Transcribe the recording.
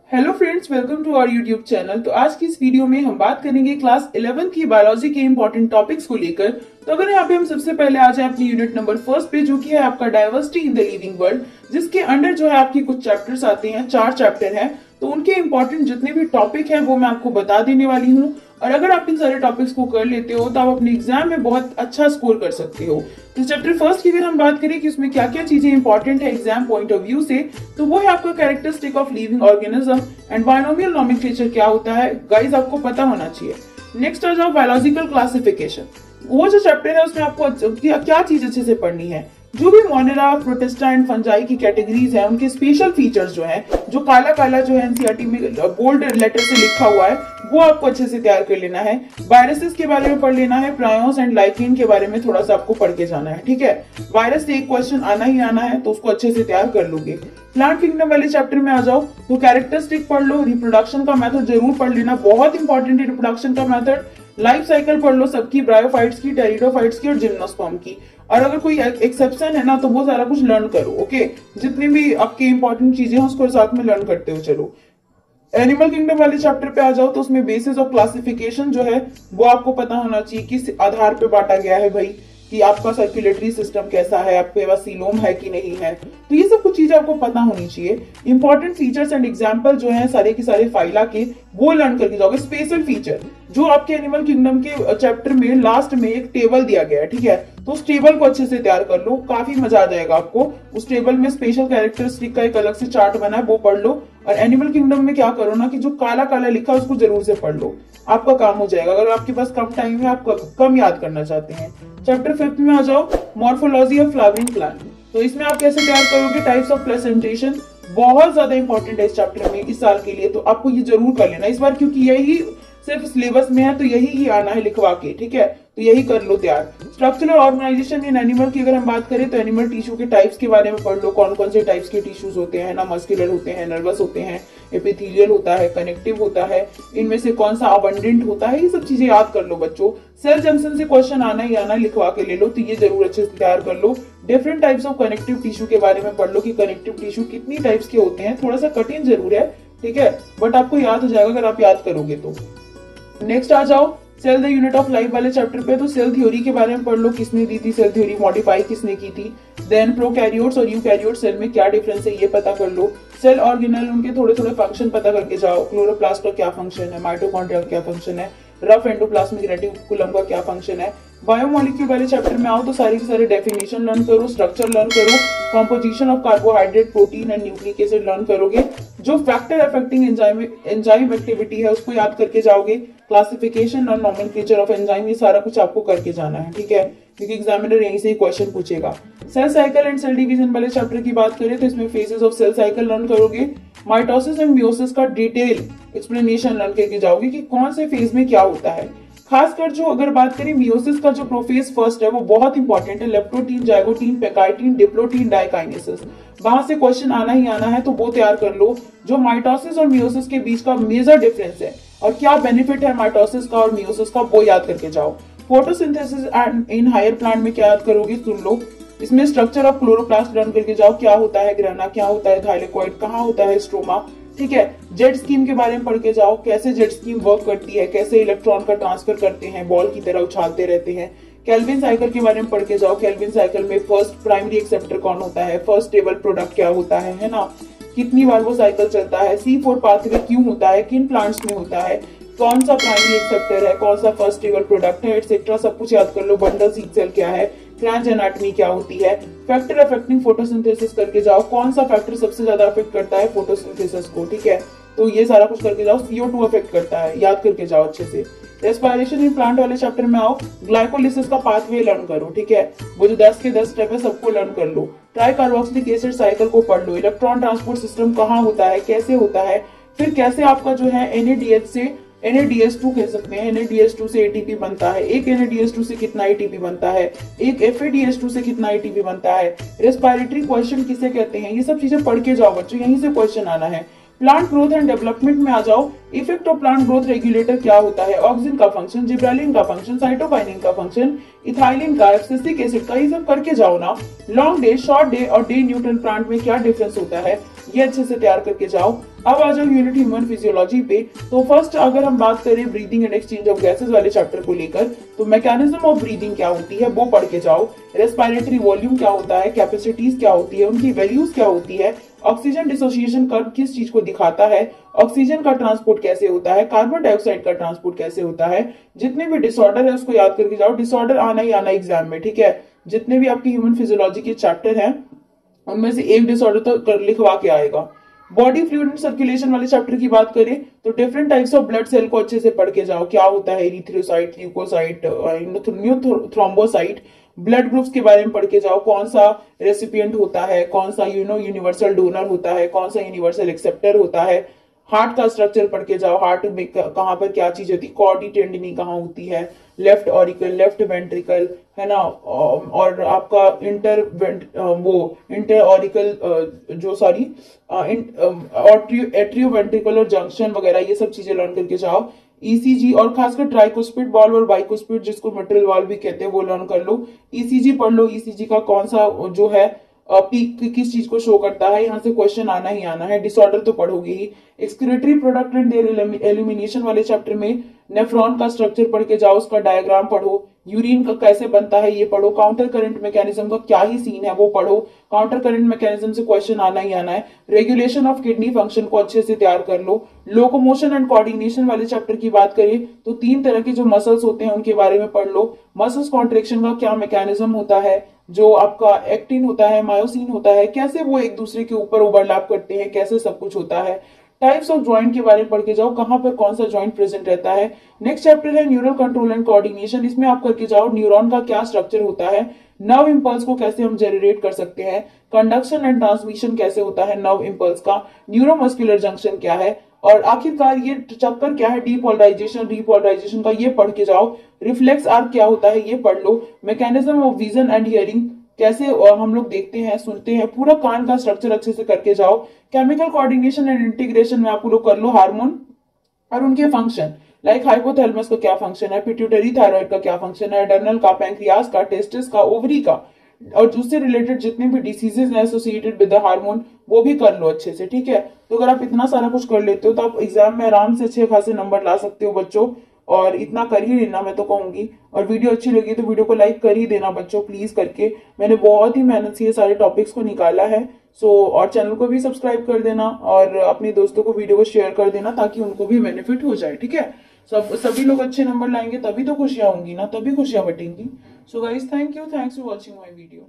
Hello friends, welcome to our YouTube channel. तो आज की इस वीडियो में हम बात करेंगे क्लास 11 की बायोलॉजी के इंपॉर्टेंट टॉपिक्स को लेकर। तो अगर यहाँ पे हम सबसे पहले आ जाए अपनी यूनिट नंबर फर्स्ट पे, जो कि है आपका diversity in the living world, जिसके अंडर जो है आपकी कुछ चैप्टर्स आते हैं, 4 चैप्टर हैं। तो उनके इंपॉर्टेंट जितने भी टॉपिक है वो मैं आपको बता देने वाली हूँ, और अगर आप इन सारे टॉपिक्स को कर लेते हो तो आप अपने एग्जाम में बहुत अच्छा स्कोर कर सकते हो। तो चैप्टर फर्स्ट की अगर हम बात करें कि उसमें क्या क्या चीजें इंपॉर्टेंट है एग्जाम पॉइंट ऑफ व्यू से, तो वो है आपका characteristic of living organism and binomial nomenclature क्या होता है, गाइस आपको पता होना चाहिए। नेक्स्ट आ जाओ बायोलॉजिकल क्लासिफिकेशन। वो जो चैप्टर है उसमें आपको क्या चीज अच्छे से पढ़नी है, जो भी मोनेरा, प्रोटिस्टा एंड फंजाई की कैटेगरीज है, उनके स्पेशल फीचर्स जो है, जो काला काला जो है एनसीईआरटी में बोल्ड लेटर से लिखा हुआ है, वो आपको अच्छे से तैयार कर लेना है। वायरसेस के बारे में पढ़ लेना है, प्रायोन्स एंड लाइकेन के बारे में थोड़ा सा आपको पढ़ के जाना है, ठीक है। वायरस से एक क्वेश्चन आना ही आना है, तो उसको अच्छे से तैयार कर लोगे। प्लांट किंगडम वाले चैप्टर में आ जाओ तो कैरेक्टरिस्टिक पढ़ लो, रिप्रोडक्शन का मेथड जरूर पढ़ लेना, बहुत इंपॉर्टेंट है रिप्रोडक्शन का मेथड। लाइफ साइकिल पढ़ लो सबकी, ब्रायोफाइट्स की, टेरिडोफाइट्स की और जिम्नोस्पर्म की। और अगर कोई एक्सेप्शन है ना तो वो सारा कुछ लर्न करो, ओके। जितनी भी आपकी इंपॉर्टेंट चीजें हैं उसको साथ में लर्न करते हो चलो। एनिमल किंगडम वाले चैप्टर पे आ जाओ तो उसमें बेसिस ऑफ क्लासिफिकेशन जो है वो आपको पता होना चाहिए, किस आधार पे बांटा गया है भाई, कि आपका सर्कुलेटरी सिस्टम कैसा है, आपके पास सीलोम है कि नहीं है। तो ये सब कुछ चीजें आपको पता होनी चाहिए। इंपॉर्टेंट फीचर्स एंड एग्जांपल जो है सारे के सारे फाइला के, वो लर्न करके जाओगे। स्पेशल फीचर जो आपके एनिमल किंगडम के चैप्टर में लास्ट में एक टेबल दिया गया है, ठीक है, तो उस टेबल को अच्छे से तैयार कर लो, काफी मजा आ जाएगा आपको। उस टेबल में स्पेशल कैरेक्टरिस्टिक का एक अलग से चार्ट बना है, वो पढ़ लो। और एनिमल किंगडम में क्या करो ना कि जो काला काला लिखा है उसको जरूर से पढ़ लो, आपका काम हो जाएगा। अगर आपके पास कम टाइम है, आप कम याद करना चाहते हैं। चैप्टर 5 में आ जाओ, मॉर्फोलॉजी ऑफ फ्लावरिंग प्लांट। तो इसमें आप कैसे तैयार करोगे, टाइप्स ऑफ प्रेजेंटेशन, बहुत ज्यादा इंपॉर्टेंट है इस चैप्टर में इस साल के लिए, तो आपको ये जरूर कर लेना इस बार, क्योंकि यही सिर्फ सिलेबस में है, तो यही ही आना है लिखवा के, ठीक है। तो यही कर लो तैयार। स्ट्रक्चरल ऑर्गेनाइजेशन इन एनिमल की अगर हम बात करें तो एनिमल टिश्यू के टाइप्स के बारे में पढ़ लो, कौन कौन से टाइप्स के टिश्यूज होते हैं ना, मस्कुलर होते हैं, नर्वस होते हैं, एपिथेलियल होता है, कनेक्टिव होता है, इनमें से कौन सा अबंडेंट होता है, ये सब चीजें याद कर लो बच्चों। सेल जंक्शन से क्वेश्चन आना ही आना, लिखवा के ले लो, तो ये जरूर अच्छे से तैयार कर लो। Different types of connective tissue के बारे में पढ़ लो कि कनेक्टिव टिश्यू कितनी टाइप्स के होते हैं, थोड़ा सा कठिन जरूर है, ठीक है, बट आपको याद हो जाएगा अगर आप याद करोगे तो। नेक्स्ट आ जाओ cell the unit of life वाले चैप्टर पे, तो सेल थ्योरी के बारे में पढ़ लो, किसने दी थी सेल थ्योरी, मॉडिफाई किसने की थी। देन प्रोकैरियोट्स और यूकैरियोट्स सेल में क्या डिफरेंस है ये पता कर लो। सेल ऑर्गेनल उनके थोड़े थोड़े फंक्शन पता करके जाओ, क्लोरोप्लास्ट का क्या फंक्शन है, माइटोकॉन्ड्रिया का क्या फंक्शन है, रफ एंडोप्लाज्मिक रेटिकुलम का क्या फंक्शन है। बायोमोलिक्यूल वाले चैप्टर में आओ तो सारी की सारी डेफिनेशन लर्न करो, स्ट्रक्चर लर्न करो, composition of carbohydrate, protein and nucleic acid learn करोगे। जो फैक्टर अफेक्टिंग एंजाइम एक्टिविटी है उसको याद करके जाओगे। क्लासिफिकेशन और नोमेनक्लेचर ऑफ एंजाइम, ये सारा कुछ आपको करके जाना है, ठीक है, क्योंकि एग्जामिनर यहीं से ही क्वेश्चन पूछेगा। Cell cycle and cell division वाले चैप्टर की बात करें तो इसमें phases of cell cycle learn करोगे। माइटोसिस एंड मियोसिस का डिटेल एक्सप्लेनेशन लर्न करके जाओगे कि कौन से फेज में क्या होता है। खासकर जो अगर बात करें मियोसिस का जो प्रोफेज फर्स्ट है वो बहुत इंपॉर्टेंट है, लेप्टोटीन, जाइगोटीन, पेकाइटीन, डिप्लोटीन, डाइकाइनेसिस, वहां से क्वेश्चन आना ही आना है, तो वो तैयार कर लो। जो माइटोसिस और मियोसिस के बीच का मेजर डिफरेंस है और क्या बेनिफिट है माइटोसिस का और मियोसिस का, वो याद करके जाओ। Photosynthesis and in higher plant में क्या याद करोगे, सुन लो। इसमें स्ट्रक्चर ऑफ क्लोरोप्लास्ट लर्न करके जाओ, क्या होता है ग्रेना, क्या होता है थाइलेकोइड, कहाँ होता है स्ट्रोमा, ठीक है। जेट स्कीम के बारे में पढ़ के जाओ, कैसे जेट स्कीम वर्क करती है, कैसे इलेक्ट्रॉन का ट्रांसफर करते हैं, बॉल की तरह उछालते रहते हैं। केल्विन साइकिल के बारे में पढ़ के जाओ, केल्विन साइकिल में फर्स्ट प्राइमरी एक्सेप्टर कौन होता है, फर्स्ट स्टेबल प्रोडक्ट क्या होता है ना, कितनी बार वो साइकिल चलता है, C4 पाथवे क्यों होता है, किन प्लांट्स में होता है, कौन सा प्राइमरी एक्सेप्टर है, कौन सा फर्स्ट स्टेबल प्रोडक्ट है, एटसेट्रा, सब कुछ याद कर लो। बंडल सीड सेल क्या है, क्रांच एनाटॉमी क्या होती है। फैक्टर अफेक्टिंग फोटोसिंथेसिस करके जाओ, कौन सा फैक्टर सबसे ज्यादा अफेक्ट करता है फोटोसिंथेसिस को, ठीक है, तो ये सारा कुछ करके जाओ। CO2 अफेक्ट करता है, याद करके जाओ अच्छे से। रेस्पिरेशन इन प्लांट वाले चैप्टर में आओ, ग्लाइकोलिसिस का पाथवे लर्न करो, ठीक है, वो जो 10 के 10 स्टेप है सबको लर्न कर लो। ट्राई कार्बोक्सिलिक एसिड साइकिल को पढ़ लो, इलेक्ट्रॉन ट्रांसपोर्ट सिस्टम कहाँ होता है, कैसे होता है, फिर कैसे आपका जो है NADH से NADH2 कह सकते हैं, NADH2 से ATP बनता है, एक NADH2 से कितना ATP बनता है, एक FADH2 से कितना ATP बनता है, रेस्पिरेटरी क्वेश्चन किसे कहते हैं, ये सब चीजें पढ़ के जाओ बच्चों, यहीं से क्वेश्चन आना है। प्लांट ग्रोथ एंड डेवलपमेंट में आ जाओ। Effect of plant growth regulator क्या होता है, ऑक्सिन का फंक्शन, जिब्रेलिन का फंक्शन, साइटोकाइनिन का फंक्शन, इथाइलिन का, एब्सिसिक एसिड का, ये सब करके जाओ ना। लॉन्ग डे, शॉर्ट डे और डे न्यूट्रल प्लांट में क्या डिफरेंस होता है, ये अच्छे से तैयार करके जाओ। अब आ जाओ यूनिट ह्यूमन फिजियोलॉजी पे। तो फर्स्ट अगर हम बात करें breathing and exchange of gases वाले चैप्टर को लेकर, तो मैकेनिज्म ऑफ ब्रीदिंग क्या होती है वो पढ़ के जाओ। रेस्पिरेटरी वॉल्यूम क्या होता है, कैपेसिटीज क्या होती है, उनकी वैल्यूज क्या होती है, ऑक्सीजन डिसोसिएशन कर्व किस चीज को दिखाता है, ऑक्सीजन का ट्रांसपोर्ट कैसे होता है, कार्बन डाइऑक्साइड का ट्रांसपोर्ट कैसे होता है। जितने भी डिसऑर्डर है उसको याद करके जाओ, डिसऑर्डर आना ही आना एग्जाम में, ठीक है। जितने भी आपके ह्यूमन फिजियोलॉजी के चैप्टर हैं उनमें से एक डिसऑर्डर तो लिखवा के आएगा। बॉडी फ्लूइड एंड सर्कुलेशन वाले चैप्टर की बात करें तो different types of blood cell को अच्छे से पढ़ के जाओ, क्या होता है erythrocyte, leucocyte, thrombocyte. Blood groups के बारे में पढ़ के जाओ, कौन सा रेसिपिएंट होता है, कौन सा यूनिवर्सल डोनर होता है, कौन सा यूनिवर्सल एक्सेप्टर होता है। हार्ट का स्ट्रक्चर पढ़ के जाओ, हार्ट में कहां पर क्या चीज होती है, कॉर्डी टेंडिनी कहाँ होती है, लेफ्ट ऑरिकल, लेफ्ट वेंट्रिकल, है ना, और आपका इंटर ऑरिकल जो सॉरी एट्रियो वेंट्रिकुलर जंक्शन वगैरह, ये सब चीजें लर्न करके जाओ। ईसीजी और खासकर ट्राइकोस्पिड वाल्व और बाइकोस्पिड जिसको मिट्रल वाल्व भी कहते हैं वो लर्न कर लो। ईसीजी पढ़ लो, ईसीजी का कौन सा जो है पीक किस चीज को शो करता है, यहाँ से क्वेश्चन आना ही आना है। डिसऑर्डर तो पढ़ोगे ही। Excretory product and their elimination वाले चैप्टर में नेफ्रॉन का स्ट्रक्चर पढ़ के जाओ, उसका डायग्राम पढ़ो। यूरिन का कैसे बनता है ये पढ़ो। काउंटर करंट मैकेनिज्म का क्या ही सीन है वो पढ़ो। काउंटर करंट मैकेनिज्म से क्वेश्चन आना ही आना है। रेगुलेशन ऑफ किडनी फंक्शन को अच्छे से तैयार कर लो। लोकोमोशन एंड कोऑर्डिनेशन वाले चैप्टर की बात करें तो 3 तरह के जो मसल्स होते हैं उनके बारे में पढ़ लो। मसल्स कॉन्ट्रेक्शन का क्या मैकेनिज्म होता है, जो आपका एक्टिन होता है, मायोसिन होता है, कैसे वो एक दूसरे के ऊपर ओवरलैप करते हैं, कैसे सब कुछ होता है। टाइप्स ऑफ ज्वाइंट के बारे में पढ़ के जाओ, कहां पर कौन सा ज्वाइंट प्रेजेंट रहता है। नेक्स्ट चैप्टर है न्यूरल कंट्रोल एंड कोऑर्डिनेशन। इसमें आप करके जाओ न्यूरॉन का क्या स्ट्रक्चर होता है, नर्व इंपल्स को कैसे हम जनरेट कर सकते हैं, कंडक्शन एंड ट्रांसमिशन कैसे होता है नर्व इंपल्स का, न्यूरोमस्कुलर जंक्शन क्या है, और आखिरकार ये चक्कर क्या है डीपोलराइजेशन रीपोलराइजेशन का, ये पढ़ के जाओ। रिफ्लेक्स आर्क क्या होता है ये पढ़ लो। Mechanism of vision and hearing, कैसे हम लोग देखते हैं सुनते हैं, पूरा कान का स्ट्रक्चर अच्छे से करके जाओ। केमिकल कोऑर्डिनेशन एंड इंटीग्रेशन में आप लोग कर लो हार्मोन और उनके फंक्शन, लाइक हाइपोथैलेमस का क्या फंक्शन है, पिट्यूटरी थायराइड का क्या फंक्शन है, एड्रेनल का, पैंक्रियास का, टेस्टिस का, ओवरी का, और उससे रिलेटेड जितने भी डिसीजेज हैं एसोसिएटेड विद द हार्मोन वो भी कर लो अच्छे से, ठीक है। तो अगर आप इतना सारा कुछ कर लेते हो तो आप एग्जाम में आराम से अच्छे खासे नंबर ला सकते हो बच्चों, और इतना कर ही लेना मैं तो कहूंगी। और वीडियो अच्छी लगी तो वीडियो को लाइक कर ही देना बच्चों प्लीज करके, मैंने बहुत ही मेहनत से ये सारे टॉपिक्स को निकाला है। और चैनल को भी सब्सक्राइब कर देना और अपने दोस्तों को वीडियो को शेयर कर देना ताकि उनको भी बेनिफिट हो जाए, ठीक है। सभी लोग अच्छे नंबर लाएंगे तभी तो खुशियां होंगी ना, तभी खुशियां बटेंगी। So guys thank you, thanks for watching my video.